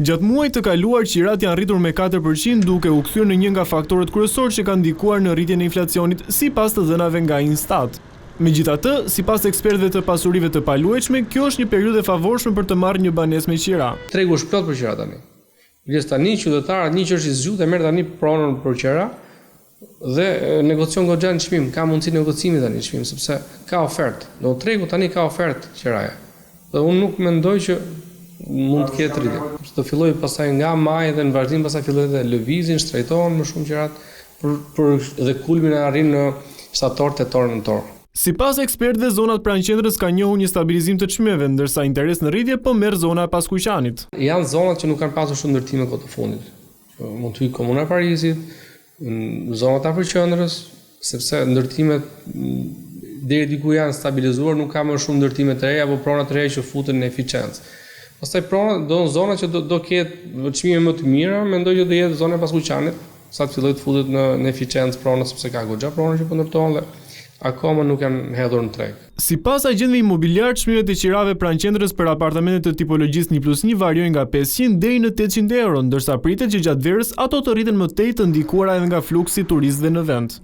Gjatë muajit të kaluar, qirat janë rritur me 4%, duke u kthyer në një nga faktorët kryesorë që kanë ndikuar në rritjen e inflacionit, sipas të dhënave nga Instat. Megjithatë, sipas ekspertëve të pasurive të paluajtshme, kjo është një periudhë e favorshme për të marrë një banesë me qira. Tregu është plot për qira tani. Vjes tani qytetarët, një që është i zgjuar merr tani pronën për qira dhe negocion goxha në çmim, ka mundësi negocimi tani në çmim sepse ka ofertë. Do tregu tani ka ofertë qiraja. Dhe unë nuk mendoj që mund të ketë rritje. Të filloj pastaj nga maj dhe në vazhdim pastaj filloj të lëvizin, shtrejtohen më shumë qirat për dhe kulmin e arrin në shtator, tetor, nëntor. Sipas ekspertëve, zonat pranë qendrës kanë njohur një stabilizim të çmimeve, ndërsa interes në rritje po merr zona e Paskuqanit. Janë zonat që nuk kanë pasur shumë ndërtime kohë të fundit. Mund të hyjë Komuna e Parisit, në zonat afërqendrës, sepse ndërtimet deri diku janë stabilizuar, nuk ka më shumë ndërtime të reja apo prona të reja që futen në eficiencë. Pastaj prona zona që do ketë çmime më të mira, mendoj që do jetë zona e Paskuqanit, sa të fillojë të futet në eficiencë prona sepse ka goxha prona që po ndërtohen dhe akoma nuk janë hedhur në treg. Sipas agjendëve imobiliar, çmimet e qirave pranë qendrës për apartamentet të tipologjisë 1+1 variojnë nga 500 deri në 800 euro, ndërsa pritet që gjatë verës ato të rriten më tej të ndikuara edhe nga fluksi turistëve në vend.